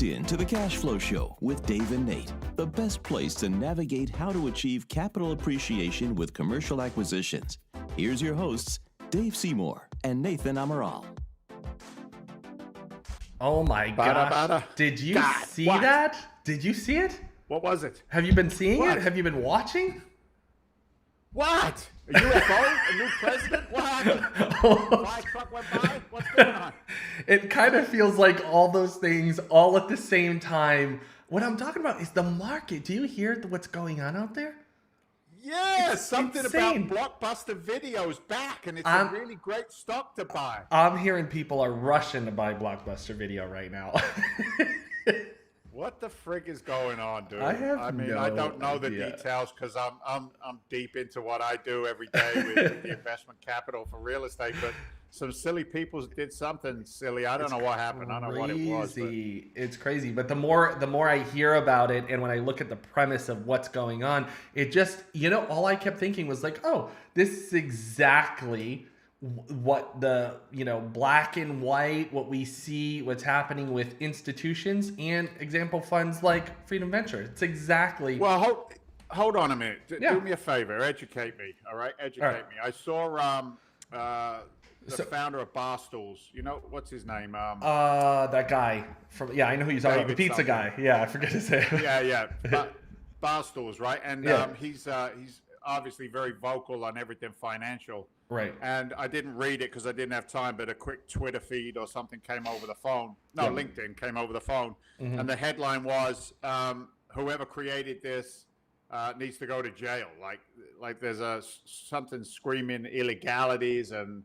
tuned in to the Cash Flow Show with Dave and Nate, the best place to navigate how to achieve capital appreciation with commercial acquisitions. Here's your hosts, Dave SEYMOUR and Nathan Amaral. Oh my gosh. Did you see that? Did you see it? What was it? Have you been seeing What? it? Have you been watching? What? A UFO? A new president? What happened? Fire truck went by? What's going on? It kind of feels like all those things all at the same time. What I'm talking about is the market. Do you hear what's going on out there? Yeah, It's something insane. about Blockbuster Video's back, and it's a really great stock to buy. I'm hearing people are rushing to buy Blockbuster Video right now. What the frig is going on, dude? I don't know the idea. details because I'm deep into what I do every day with the investment capital for real estate. But some silly people did something silly. I don't know what happened. I don't know what it was. But It's crazy. But the more I hear about it, and when I look at the premise of what's going on, it just, all I kept thinking was like, oh, this is exactly what the black and white, what we see, what's happening with institutions and example funds like Freedom Venture. It's exactly. Well, hold on a minute. Yeah. Do me a favor. Educate me. All right, educate me. I saw the founder of Barstools. What's his name? That guy from I know who you're talking about. The David pizza something. guy. Yeah, I forget his name. Yeah. Barstools, right? And Yeah. he's obviously very vocal on everything financial. Right. And I didn't read it because I didn't have time, but a quick Twitter feed or something came over the phone. No, LinkedIn came over the phone. Mm-hmm. And the headline was, whoever created this needs to go to jail. Like there's something screaming illegalities and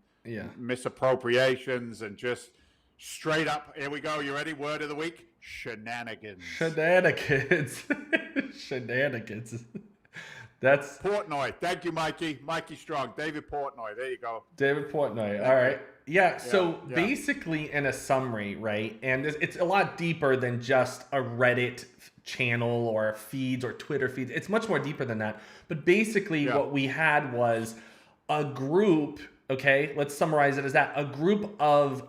misappropriations and just straight up, here we go. You ready? Word of the week? Shenanigans. Shenanigans. That's Portnoy. Thank you, Mikey. Mikey Strong. David Portnoy. There you go. David Portnoy. All right. Yeah. So Yeah. basically, in a summary, right? And it's a lot deeper than just a Reddit channel or feeds or Twitter feeds. It's much more deeper than that. But basically, what we had was a group. Okay, let's summarize it as that: a group of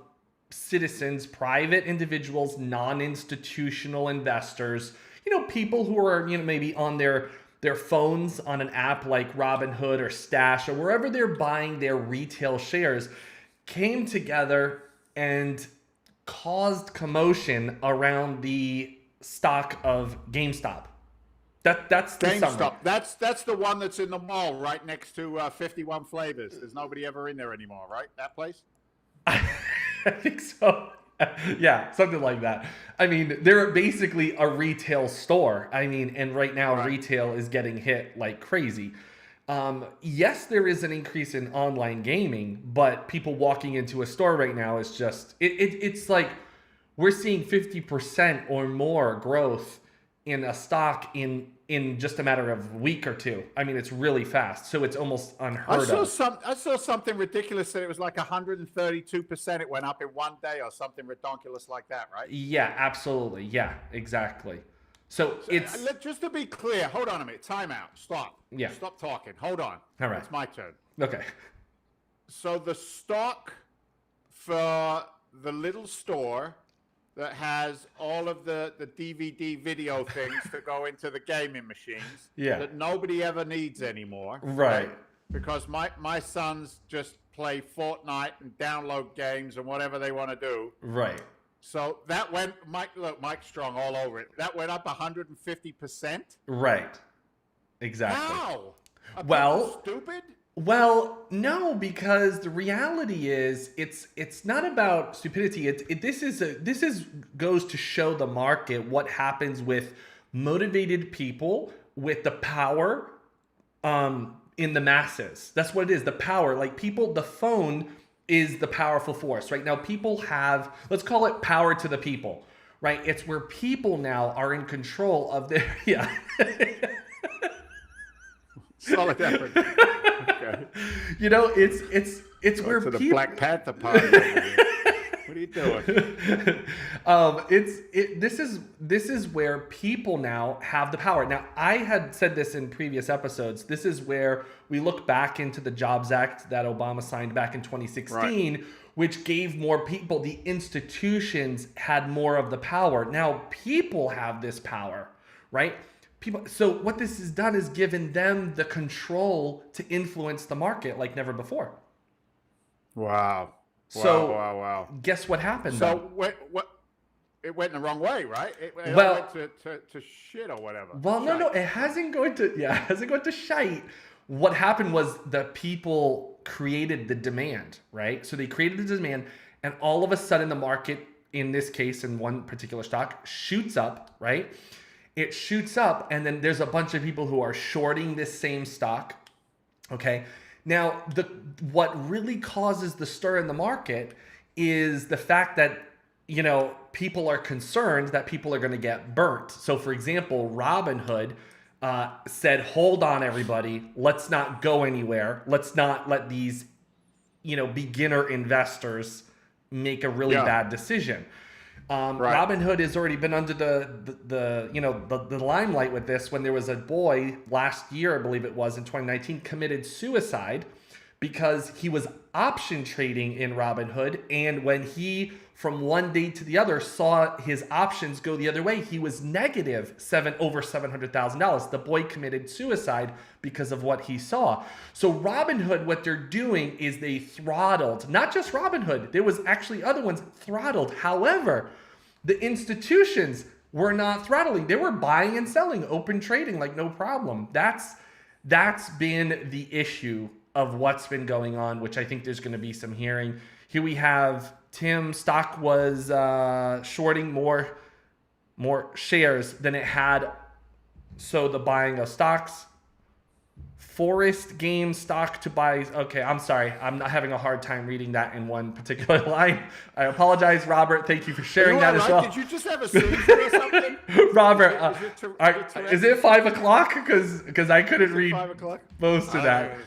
citizens, private individuals, non-institutional investors. People who are maybe on their phones on an app like Robinhood or Stash or wherever they're buying their retail shares, came together and caused commotion around the stock of GameStop. That's the summary. GameStop. That's the one that's in the mall right next to 51 Flavors. There's nobody ever in there anymore, right? That place? I think so. Yeah, something like that. I mean, they're basically a retail store. And right now retail is getting hit like crazy. Yes, there is an increase in online gaming, but people walking into a store right now is just, it's like we're seeing 50% or more growth in a stock in just a matter of a week or two. It's really fast. So it's almost unheard of. I saw something ridiculous that it was like 132% it went up in one day or something ridiculous like that, right? Yeah, absolutely. Yeah, exactly. So it's... Just to be clear, hold on a minute. Time out. Stop. Yeah. Stop talking. Hold on. All right. It's my turn. Okay. So the stock for the little store that has all of the DVD video things that go into the gaming machines that nobody ever needs anymore. Right. Because my sons just play Fortnite and download games and whatever they want to do. Right. So that went, Mike Strong all over it. That went up 150%. Right. Exactly. How? Well, stupid? Well, no, because the reality is it's not about stupidity. This goes to show the market what happens with motivated people with the power in the masses. That's what it is. The power, like people, the phone is the powerful force. Right now, people have, let's call it power to the people, right? It's where people now are in control of their, Solidarity. Okay. It's where to the people... Black Panther Party. What are you you doing? This is where people now have the power. Now, I had said this in previous episodes. This is where we look back into the Jobs Act that Obama signed back in 2016, right, which gave more people, the institutions had more of the power. Now people have this power, right? So what this has done is given them the control to influence the market like never before. Wow. So wow. Guess what happened? So what? It went in the wrong way, right? It went to shit or whatever. Well, shite. No, it hasn't gone to shite. What happened was the people created the demand, right? So they created the demand, and all of a sudden the market, in this case, in one particular stock, shoots up, right? It shoots up, and then there's a bunch of people who are shorting this same stock, okay? Now, what really causes the stir in the market is the fact that, people are concerned that people are going to get burnt. So, for example, Robinhood said, hold on, everybody. Let's not go anywhere. Let's not let these, beginner investors make a really bad decision. Right. Robinhood has already been under the limelight with this when there was a boy last year, I believe it was in 2019, committed suicide because he was option trading in Robinhood, and when he from one day to the other saw his options go the other way, he was negative over $700,000. The boy committed suicide because of what he saw. So Robinhood, what they're doing is they throttled, not just Robinhood, there was actually other ones throttled. However, the institutions were not throttling. They were buying and selling, open trading like no problem. That's been the issue of what's been going on, which I think there's going to be some hearing. Here we have Tim, stock was shorting more shares than it had. So the buying of stocks, Forest Games stock to buy. Okay, I'm sorry. I'm not having a hard time reading that in one particular line. I apologize, Robert. Thank you for sharing that as well. Did you just have a seizure or something? Robert, is it 5 o'clock? Because I couldn't read 5 o'clock? most of that.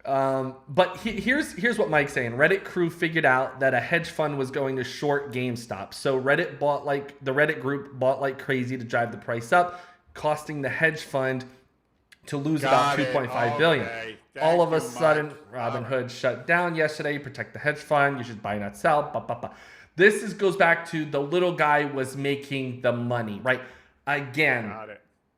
But here's what Mike's saying. Reddit crew figured out that a hedge fund was going to short GameStop. So the Reddit group bought like crazy to drive the price up, costing the hedge fund to lose about $2.5 billion. All of a sudden, Robinhood shut down yesterday. Protect the hedge fund. You should buy, not sell. This goes back to the little guy was making the money, right? Again,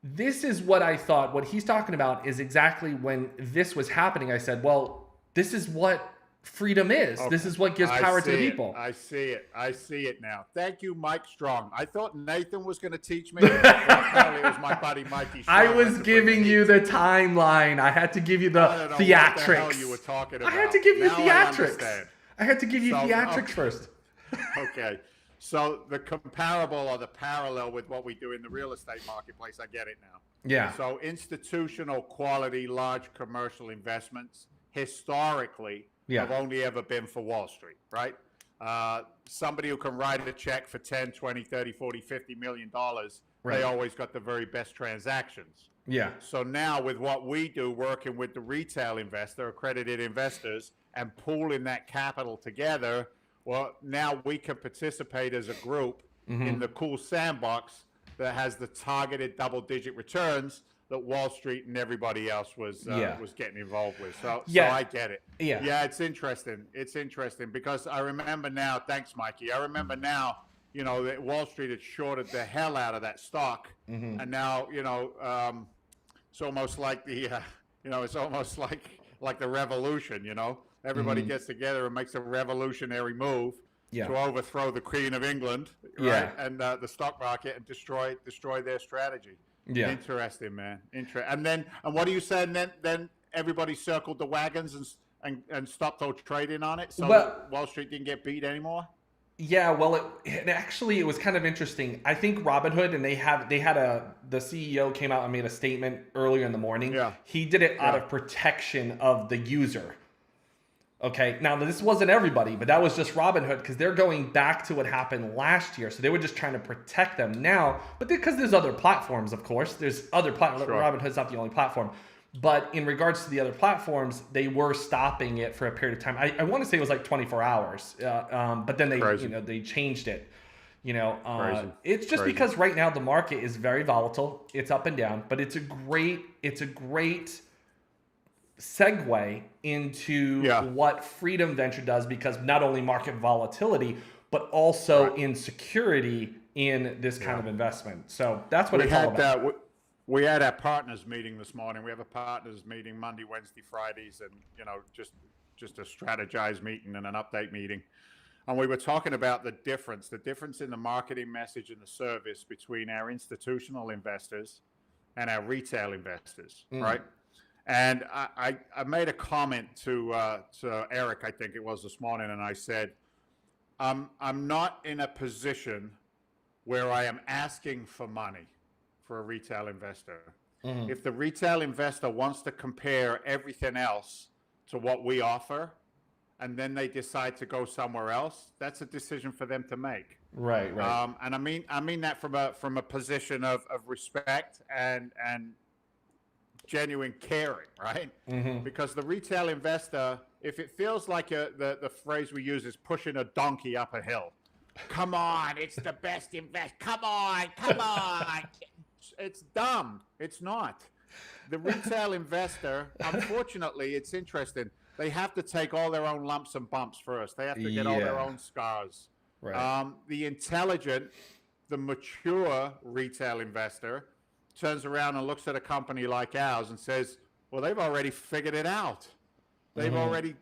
this is what I thought. What he's talking about is exactly when this was happening. I said, well, this is what freedom is. Okay. This is what gives power to the people. I see it now. Thank you, Mike Strong. I thought Nathan was going to teach me. Apparently it was my buddy, Mikey Strong. I was giving you the timeline. I had to give you the theatrics. What the hell you were talking about. I had to give you theatrics. I had to give you theatrics first. Okay. So the comparable or the parallel with what we do in the real estate marketplace, I get it now. Yeah. So institutional quality, large commercial investments historically have only ever been for Wall Street, right? Somebody who can write a check for 10, 20, 30, 40, 50 million dollars, they always got the very best transactions. Yeah. So now with what we do, working with the retail investor, accredited investors, and pooling that capital together, well, now we can participate as a group in the cool sandbox that has the targeted double-digit returns that Wall Street and everybody else was getting involved with. So I get it. Yeah, it's interesting. It's interesting because I remember now. Thanks, Mikey. I remember now. That Wall Street had shorted the hell out of that stock, and now it's almost like the it's almost like the revolution. Everybody gets together and makes a revolutionary move to overthrow the Queen of England, right? And the stock market and destroy their strategy. Yeah, interesting, man. And what do you say? And then everybody circled the wagons and stopped all trading on it, so Wall Street didn't get beat anymore. Yeah, well, it was kind of interesting. I think Robinhood, and the CEO came out and made a statement earlier in the morning. Yeah, he did it out of protection of the user. Okay, now this wasn't everybody, but that was just Robinhood because they're going back to what happened last year. So they were just trying to protect them now, but because there's other platforms, of course. There's other platforms. Sure. Robinhood's not the only platform. But in regards to the other platforms, they were stopping it for a period of time. I want to say it was like 24 hours, but then they changed it. It's just because right now the market is very volatile. It's up and down, but it's a great segue into what Freedom Venture does, because not only market volatility, but also insecurity in this kind of investment. So that's what it's all about. We had our partners meeting this morning. We have a partners meeting Monday, Wednesday, Fridays, and just a strategize meeting and an update meeting. And we were talking about the difference in the marketing message and the service between our institutional investors and our retail investors, right? And I made a comment to Eric, I think it was this morning, and I said, I'm not in a position where I am asking for money for a retail investor. If the retail investor wants to compare everything else to what we offer, and then they decide to go somewhere else, that's a decision for them to make. Right. And I mean that from a position of respect and genuine caring, right? Because the retail investor, if it feels like the phrase we use is pushing a donkey up a hill. Come on, it's the best invest. Come on. It's dumb. It's not. The retail investor, unfortunately, it's interesting. They have to take all their own lumps and bumps first. They have to get all their own scars. Right. The intelligent, the mature retail investor turns around and looks at a company like ours and says, well, they've already figured it out. They've already,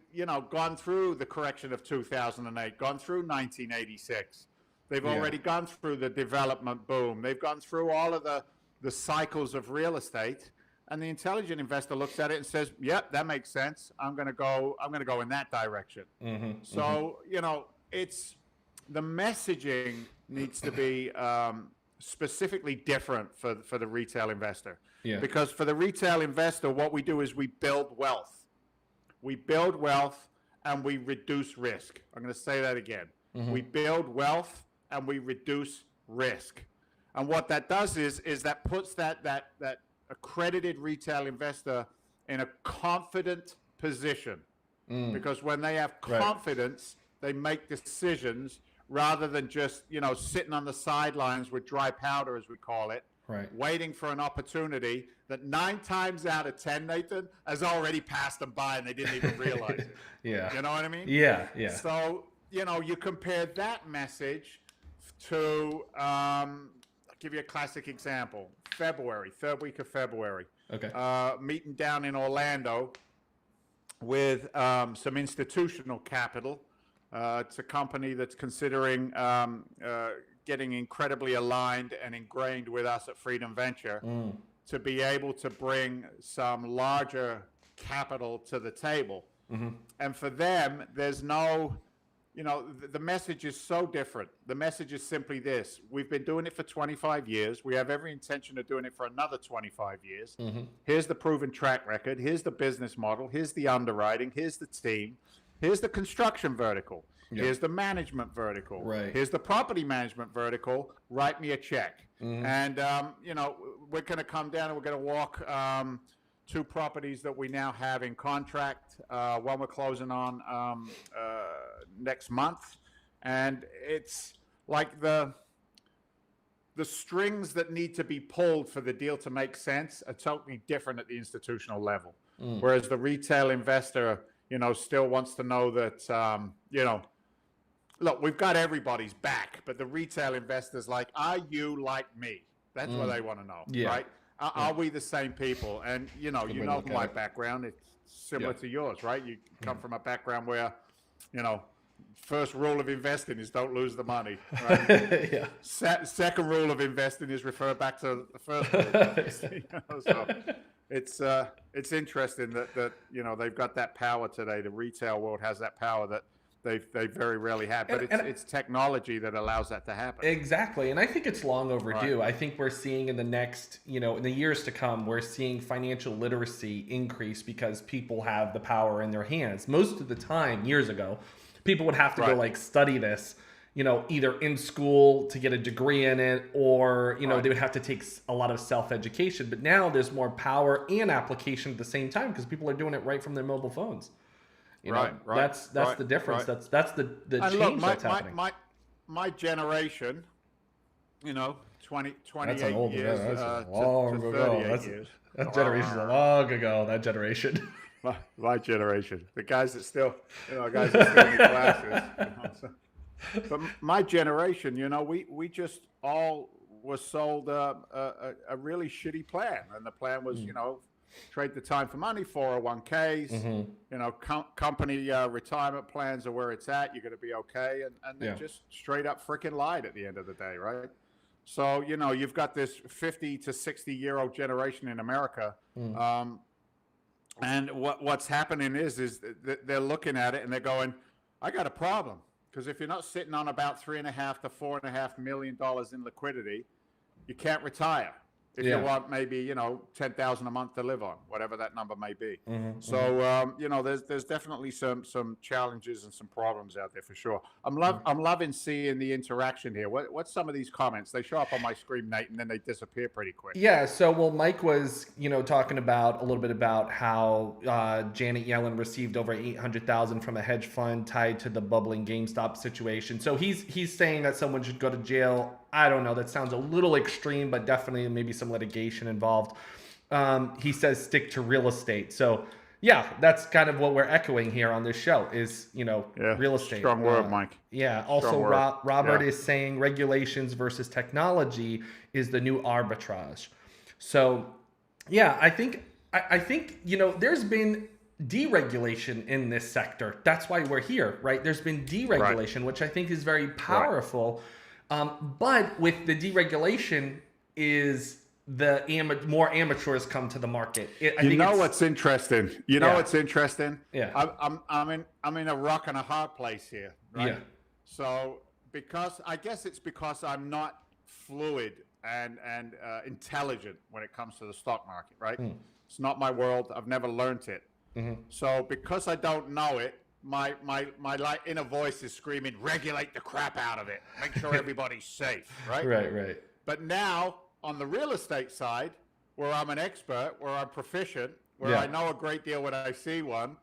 gone through the correction of 2008, gone through 1986. They've already gone through the development boom. They've gone through all of the cycles of real estate. And the intelligent investor looks at it and says, yep, that makes sense. I'm going to go in that direction. So, it's the messaging needs to be specifically different for the retail investor. Because for the retail investor, what we do is we build wealth. We build wealth and we reduce risk. I'm going to say that again. We build wealth and we reduce risk. And what that does is that puts that accredited retail investor in a confident position. Because when they have confidence, they make decisions rather than just, sitting on the sidelines with dry powder, as we call it, waiting for an opportunity that 9 times out of 10, Nathan, has already passed them by and they didn't even realize it. You know what I mean? Yeah. So, you compare that message to, I'll give you a classic example. February, third week of February. Okay. Meeting down in Orlando with some institutional capital. It's a company that's considering getting incredibly aligned and ingrained with us at Freedom Venture to be able to bring some larger capital to the table. And for them, there's no, the message is so different. The message is simply this. We've been doing it for 25 years. We have every intention of doing it for another 25 years. Here's the proven track record. Here's the business model. Here's the underwriting. Here's the team. Here's the construction vertical. Here's the management vertical. Here's the property management vertical. Write me a check. And, we're going to come down and we're going to walk 2 properties that we now have in contract. One we're closing on next month. And it's like the strings that need to be pulled for the deal to make sense are totally different at the institutional level. Whereas the retail investor, still wants to know that, look, we've got everybody's back, but the retail investor's like, are you like me? That's what they want to know, right? Are we the same people? And, my background, it's similar to yours, right? You come from a background where, first rule of investing is don't lose the money, right? Second rule of investing is refer back to the first rule of investing. So it's interesting that they've got that power today. The retail world has that power that they very rarely have, but it's technology that allows that to happen. Exactly, and I think it's long overdue. I think we're seeing in the next, in the years to come, we're seeing financial literacy increase because people have the power in their hands. Most of the time, years ago, people would have to go study this either in school to get a degree in it, or, they would have to take a lot of self-education. But now there's more power and application at the same time because people are doing it right from their mobile phones. That's the difference. That's the change look, that's happening. My generation, 28 years to long ago. 38 years. That generation's long ago. That generation. My generation, the guys that still, guys that still in classes. But my generation, we just all was sold a really shitty plan, and the plan was, trade the time for money, 401ks, company retirement plans are where it's at. You're going to be okay, and they just straight up freaking lied at the end of the day, right? So you've got this 50 to 60-year-old generation in America. And what's happening is that they're looking at it and they're going, I got a problem. Because if you're not sitting on about $3.5 to $4.5 million in liquidity, you can't retire. If you want maybe, $10,000 a month to live on, whatever that number may be. So, there's definitely some challenges and some problems out there for sure. I'm loving seeing the interaction here. What's some of these comments? They show up on my screen, Nate, and then they disappear pretty quick. Yeah. So, Mike was, talking about a little bit about how Janet Yellen received over $800,000 from a hedge fund tied to the bubbling GameStop situation. So he's saying that someone should go to jail. I don't know. That sounds a little extreme, but definitely maybe some litigation involved. He says stick to real estate. So, yeah, that's kind of what we're echoing here on this show is, real estate. Strong word, Mike. Yeah. Also, Robert is saying regulations versus technology is the new arbitrage. So, yeah, I think there's been deregulation in this sector. That's why we're here, right? There's been deregulation, which I think is very powerful. But with the deregulation is more amateurs come to I think what's interesting? What's interesting? Yeah. I'm in a rock and a hard place here, right? Yeah. So because I'm not fluid and intelligent when it comes to the stock market, right? It's not my world. I've never learned it. So because I don't know it, my inner voice is screaming, regulate the crap out of it. Make sure everybody's safe, right? Right. But now on the real estate side, where I'm an expert, where I'm proficient, where I know a great deal when I see one,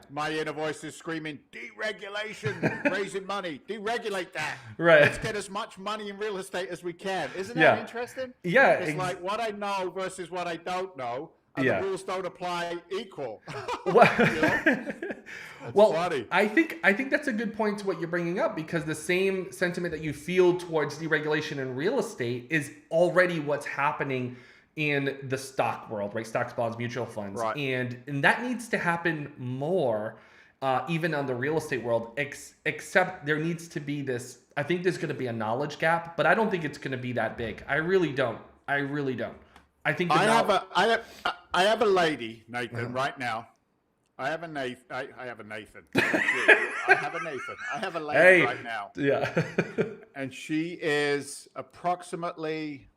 my inner voice is screaming, deregulation, raising money, deregulate that. Right. Let's get as much money in real estate as we can. Isn't that interesting? Yeah. It's like what I know versus what I don't know. And the rules don't apply equal. Well, funny. I think that's a good point to what you're bringing up, because the same sentiment that you feel towards deregulation in real estate is already what's happening in the stock world, right? Stocks, bonds, mutual funds. Right. And that needs to happen more, even on the real estate world, except there needs to be this, I think there's going to be a knowledge gap, but I don't think it's going to be that big. I really don't. I think I have a lady, Nathan, right now. I have a Nathan. I have a Nathan. I have a lady right now. Yeah. And she is approximately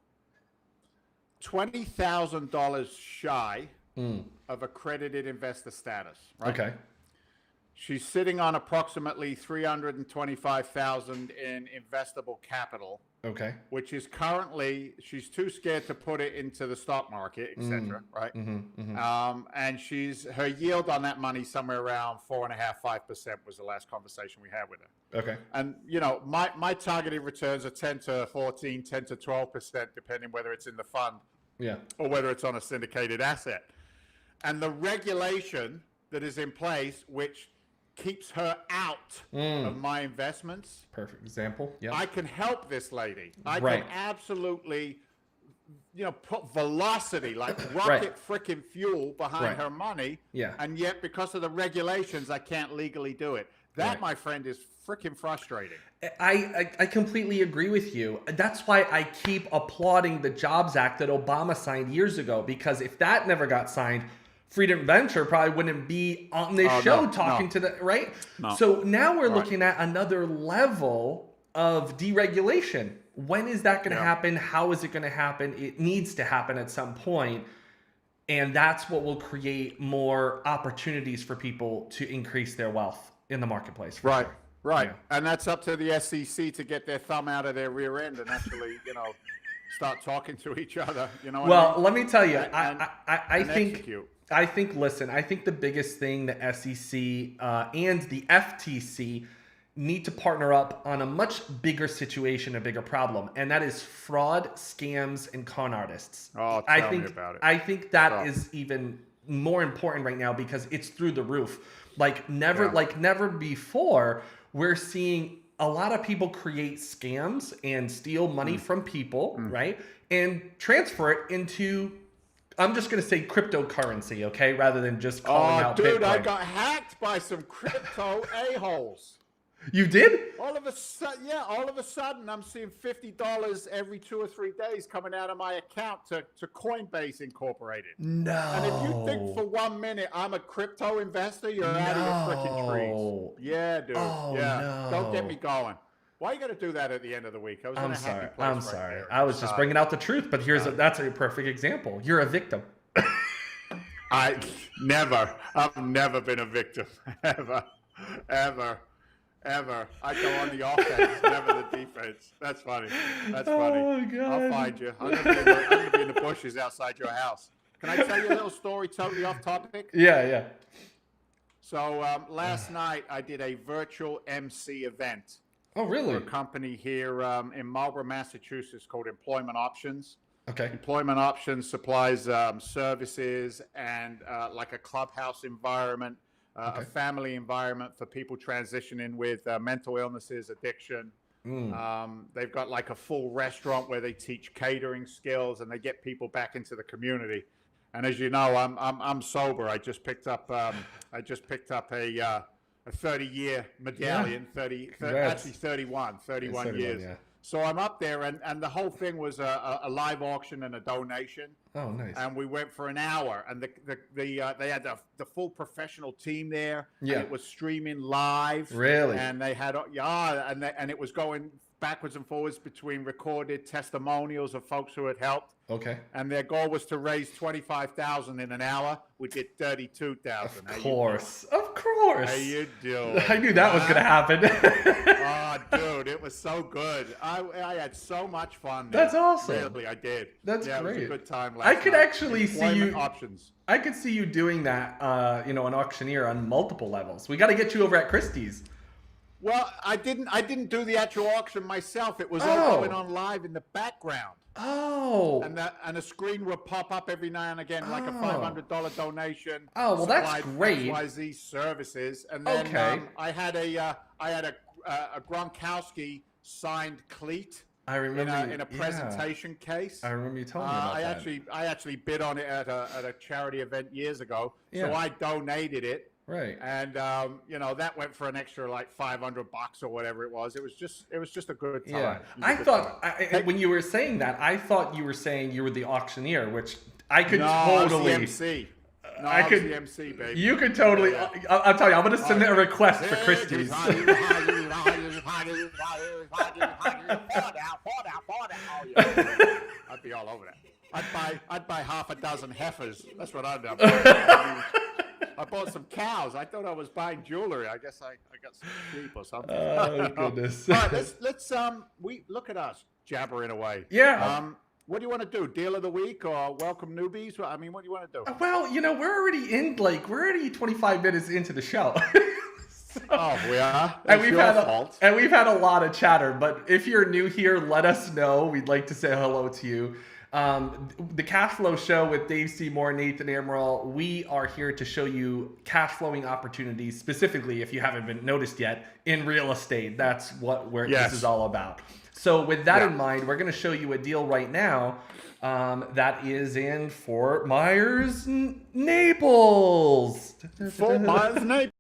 $20,000 shy of accredited investor status. Right? Okay. She's sitting on approximately $325,000 in investable capital. Okay. Which is currently, she's too scared to put it into the stock market, etc. Right. And her yield on that money somewhere around 4.5%, 5% was the last conversation we had with her. Okay. And my targeted returns are 10 to 14, 10 to 12%, depending whether it's in the fund, or whether it's on a syndicated asset. And the regulation that is in place, which keeps her out of my investments. Perfect example. Yeah. I can help this lady. I can absolutely, put velocity, like rocket freaking fuel behind her money. Yeah. And yet, because of the regulations, I can't legally do it. That, my friend, is freaking frustrating. I completely agree with you. That's why I keep applauding the Jobs Act that Obama signed years ago, because if that never got signed, Freedom Venture probably wouldn't be on this show talking to the, right? No. So now we're looking at another level of deregulation. When is that going to happen? How is it going to happen? It needs to happen at some point. And that's what will create more opportunities for people to increase their wealth in the marketplace. Right. Sure. Right. Yeah. And that's up to the SEC to get their thumb out of their rear end and actually, start talking to each other. Well, let me tell you, I think, listen, I think the biggest thing the SEC and the FTC need to partner up on a much bigger situation, a bigger problem, and that is fraud, scams, and con artists. Oh, tell me about it. I think that is even more important right now because it's through the roof. Like never before, we're seeing a lot of people create scams and steal money from people, right? And transfer it into, I'm just going to say cryptocurrency, okay? Rather than just calling out Bitcoin. I got hacked by some crypto a-holes. You did? All of a sudden, I'm seeing $50 every 2 or 3 days coming out of my account to Coinbase Incorporated. No. And if you think for 1 minute I'm a crypto investor, you're out of your freaking trees. Yeah, dude. Oh, yeah. No. Don't get me going. Why are you going to do that at the end of the week? I'm sorry. I was just bringing out the truth, but that's a perfect example. You're a victim. I've never been a victim. Ever. I go on the offense, never the defense. That's funny. Oh, God. I'll find you. I'm gonna be in the bushes outside your house. Can I tell you a little story totally off topic? Yeah. So last night I did a virtual MC event. Oh, really? For a company here in Marlborough, Massachusetts called Employment Options. Okay. Employment Options supplies services and like a clubhouse environment. A family environment for people transitioning with mental illnesses, addiction. They've got like a full restaurant where they teach catering skills and they get people back into the community. And as you know, I'm sober. I just picked up a 30-year medallion. Actually 31 years. Yeah. So I'm up there, and the whole thing was a live auction and a donation. Oh, nice! And we went for an hour, and they had the full professional team there. Yeah, and it was streaming live. Really? And they had and it was going backwards and forwards between recorded testimonials of folks who had helped. Okay. And their goal was to raise $25,000 in an hour. We did $32,000. Of course. How you doing? I knew that was going to happen. Oh, dude, it was so good. I had so much fun there. That's awesome. Really, I did. That's great. It was a good time last I could night. actually see you. Options. I could see you doing that, an auctioneer on multiple levels. We got to get you over at Christie's. Well, I didn't do the actual auction myself. It was all going on live in the background. Oh. And a screen would pop up every now and again, like a $500 donation. Oh, well, that's great. XYZ services, and then I had a Gronkowski signed cleat. I remember in a presentation case. I remember you telling me about that. I actually bid on it at a charity event years ago. Yeah. So I donated it. Right. And that went for an extra like $500 or whatever it was. It was just a good time. Yeah. I thought when you were saying that, I thought you were saying you were the auctioneer, which I could totally. I was the MC. I was the MC, baby. You could totally. Yeah. I'll tell you. I'm going to submit a request for Christie's. I'd be all over that. I'd buy half a dozen heifers. That's what I'd do. I bought some cows. I thought I was buying jewelry. I guess I got some sheep or something. Oh, goodness. All right, let's we look at us jabbering away. Yeah. What do you want to do? Deal of the week or welcome newbies? I mean, what do you want to do? Well, we're already 25 minutes into the show. We are. And we've had a lot of chatter, but if you're new here, let us know. We'd like to say hello to you. The Cash Flow Show with Dave Seymour, Nathan Amaral. We are here to show you cash flowing opportunities, specifically, if you haven't been noticed yet, in real estate. That's this is all about. So with that in mind, we're going to show you a deal right now that is in Fort Myers, Naples. Fort Myers, Naples.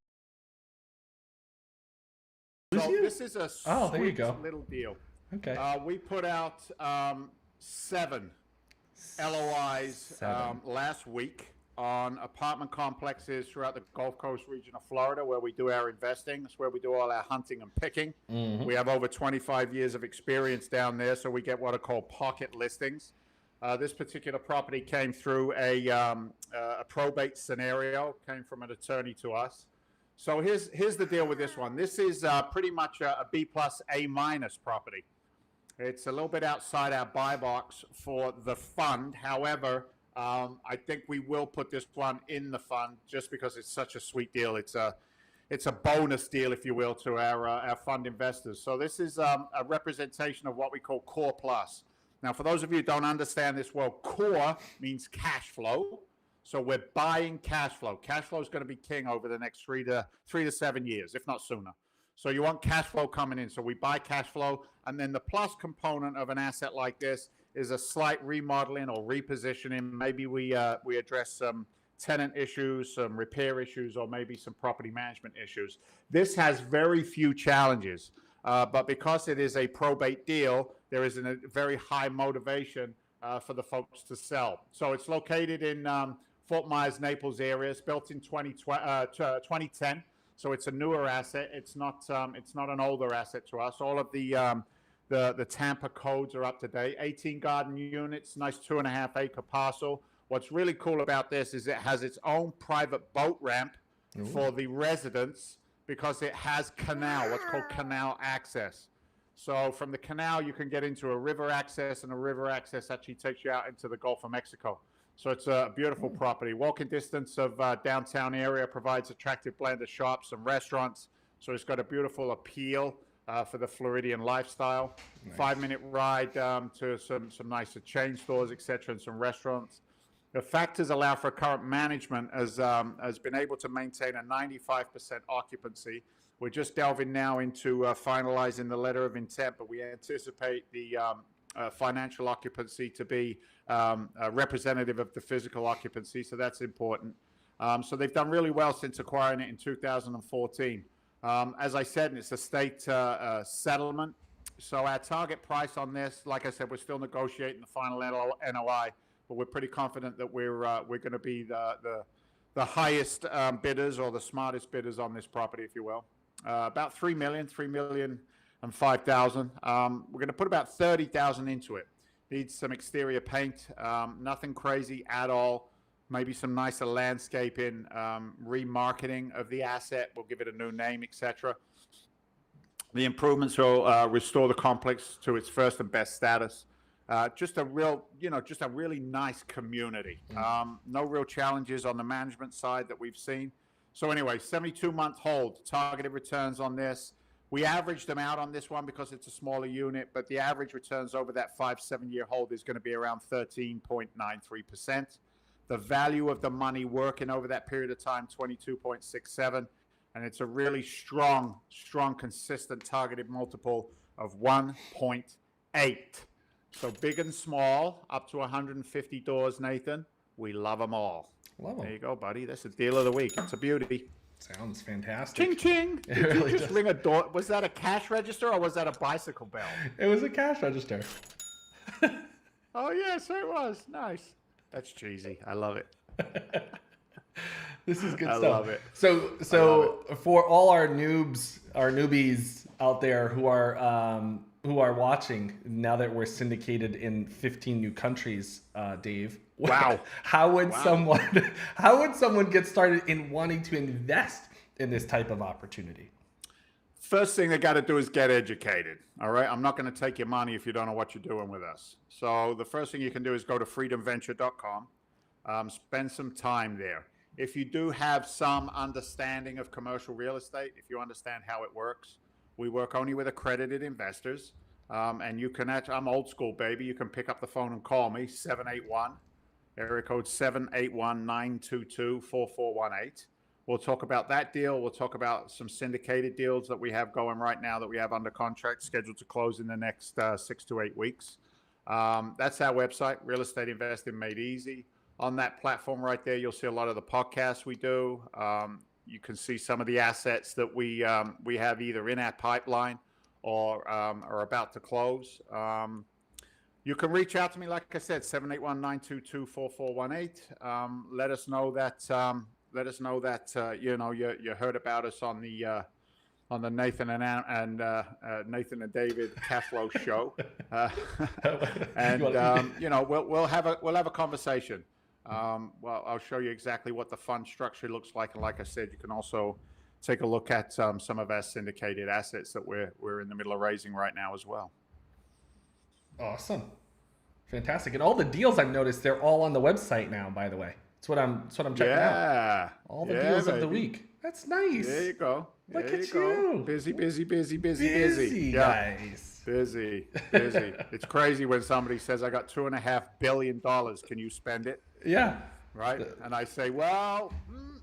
So this is a sweet little deal. Okay. We put out 7 LOIs last week on apartment complexes throughout the Gulf Coast region of Florida, where we do our investing. That's where we do all our hunting and picking. Mm-hmm. We have over 25 years of experience down there, so we get what are called pocket listings. This particular property came through a probate scenario, came from an attorney to us. So here's the deal with this one. This is pretty much a B plus A minus property. It's a little bit outside our buy box for the fund. However, I think we will put this one in the fund just because it's such a sweet deal. It's a bonus deal, if you will, to our fund investors. So this is a representation of what we call Core Plus. Now, for those of you who don't understand this word, core means cash flow. So we're buying cash flow. Cash flow is going to be king over the next 3 to 7 years, if not sooner. So you want cash flow coming in. So we buy cash flow, and then the plus component of an asset like this is a slight remodeling or repositioning. Maybe we address some tenant issues, some repair issues, or maybe some property management issues. This has very few challenges, but because it is a probate deal, there is a very high motivation for the folks to sell. So it's located in Fort Myers, Naples area. It's built in 2010. So it's a newer asset. It's not an older asset to us. All of the Tampa codes are up to date. 18 garden units, nice 2.5 acre parcel. What's really cool about this is it has its own private boat ramp for the residents because it has canal, what's called canal access. So from the canal, you can get into a river access, and a river access actually takes you out into the Gulf of Mexico. So it's a beautiful property. Walking distance of downtown area, provides attractive blend of shops and restaurants. So it's got a beautiful appeal for the Floridian lifestyle. Nice. 5-minute ride to some nicer chain stores, etc., and some restaurants. The factors allow for current management has been able to maintain a 95% occupancy. We're just delving now into finalizing the letter of intent, but we anticipate the financial occupancy to be representative of the physical occupancy, so that's important. So they've done really well since acquiring it in 2014. As I said, it's a state settlement. So our target price on this, like I said, we're still negotiating the final NOI, but we're pretty confident that we're going to be the highest bidders or the smartest bidders on this property, if you will. About $3 million and 5,000. We're going to put about 30,000 into it. Needs some exterior paint, nothing crazy at all. Maybe some nicer landscaping, remarketing of the asset. We'll give it a new name, etc. The improvements will restore the complex to its first and best status. Just a really nice community. No real challenges on the management side that we've seen. So anyway, 72-month hold, targeted returns on this. We averaged them out on this one because it's a smaller unit, but the average returns over that 5-7 year hold is going to be around 13.93%. The value of the money working over that period of time, 22.67, and it's a really strong, consistent targeted multiple of 1.8. So big and small, up to 150 doors, Nathan. We love them all. Love them. There you go, buddy. That's the deal of the week. It's a beauty. Sounds fantastic. Ching, ching. Did really you just ring a door? Was that a cash register or was that a bicycle bell? It was a cash register. Oh, yeah, so it was. Nice. That's cheesy. I love it. This is good stuff. I love it. So for all our newbies out there who are watching now that we're syndicated in 15 new countries, Dave. Wow. How would someone get started in wanting to invest in this type of opportunity? First thing they got to do is get educated. All right. I'm not going to take your money if you don't know what you're doing with us. So the first thing you can do is go to freedomventure.com, spend some time there. If you do have some understanding of commercial real estate, if you understand how it works, we work only with accredited investors. And you can I'm old school, baby. You can pick up the phone and call me, 781, area code 781-922-4418. We'll talk about that deal. We'll talk about some syndicated deals that we have going right now that we have under contract, scheduled to close in the next 6 to 8 weeks. That's our website, Real Estate Investing Made Easy. On that platform right there, you'll see a lot of the podcasts we do. You can see some of the assets that we have either in our pipeline or are about to close. You can reach out to me, like I said, 781-922-4418. Let us know that you heard about us on the Nathan and Nathan and David cash flow show, and we'll have a conversation. Well, I'll show you exactly what the fund structure looks like, and like I said, you can also take a look at some of our syndicated assets that we're in the middle of raising right now as well. Awesome. Fantastic. And all the deals I've noticed, they're all on the website now, by the way. That's what I'm checking out. All the deals of the week. That's nice. There you go. Look at you. Busy, busy. Busy, guys. Busy. It's crazy when somebody says, I got $2.5 billion. Can you spend it? Yeah. Right? And I say, well,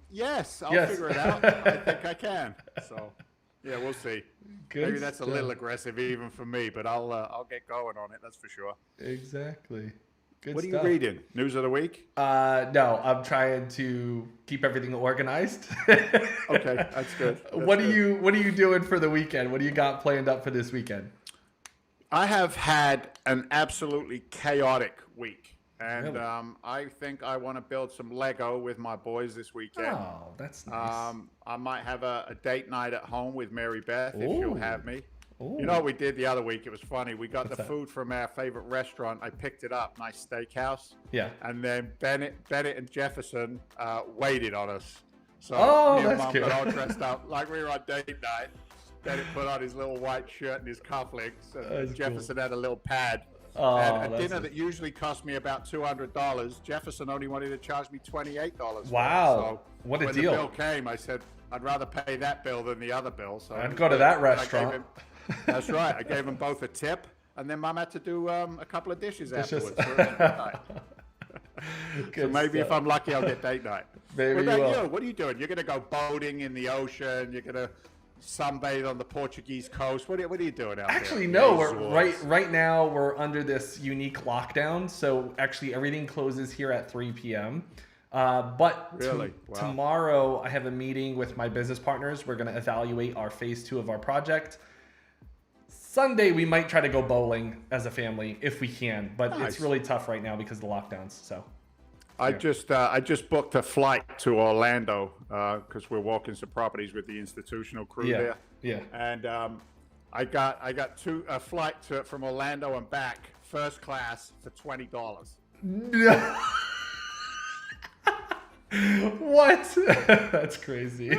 yes, I'll figure it out. I think I can. So, yeah, we'll see. Maybe that's a little aggressive even for me, but I'll get going on it. That's for sure. Exactly. Good what stuff. Are you reading? News of the week? No, I'm trying to keep everything organized. Okay, that's good. What are you doing for the weekend? What do you got planned up for this weekend? I have had an absolutely chaotic week. And Really? I think I want to build some Lego with my boys this weekend. Oh, that's nice. I might have a date night at home with Mary Beth if she'll have me. Ooh. You know what we did the other week? It was funny. We got the food from our favorite restaurant. I picked it up, nice steakhouse. Yeah. And then Bennett and Jefferson waited on us. So me and Mom got all dressed up like we were on date night. Bennett put on his little white shirt and his cufflinks. And Jefferson had a little pad. Oh, and a dinner that usually cost me about $200, Jefferson only wanted to charge me $28. Wow. So what a when deal. the bill came, I said, I'd rather pay that bill than the other bill. So I'd go to that restaurant. That's right. I gave them both a tip, and then Mom had to do a couple of dishes afterwards. So maybe if I'm lucky, I'll get date night. Maybe what about you? What are you doing? You're going to go boating in the ocean. You're going to sunbathe on the Portuguese coast. What are you doing out there? Actually, no. We're right now we're under this unique lockdown, so actually everything closes here at 3 p.m. But tomorrow I have a meeting with my business partners. We're going to evaluate our phase 2 of our project. Sunday we might try to go bowling as a family if we can, but it's really tough right now because of the lockdowns. So I just booked a flight to Orlando because we're walking some properties with the institutional crew there. Yeah. And I got a flight from Orlando and back, first class, for $20. What? That's crazy.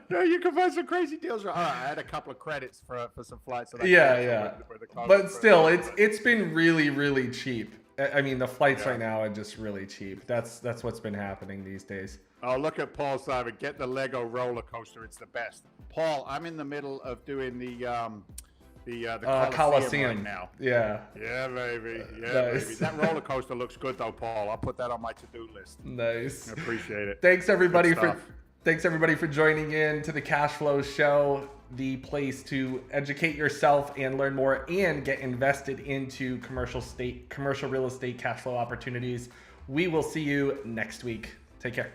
No, you can find some crazy deals. I had a couple of credits for some flights. That But still, it's been really, really cheap. I mean, the flights right now are just really cheap. That's what's been happening these days. Oh, look at Paul Simon. Get the Lego roller coaster. It's the best. Paul, I'm in the middle of doing the Coliseum right now. Yeah, baby. Nice. Baby. That roller coaster looks good though, Paul. I'll put that on my to-do list. Nice. I appreciate it. Thanks everybody for joining in to the Cash Flow Show, the place to educate yourself and learn more and get invested into commercial real estate cash flow opportunities. We will see you next week. Take care.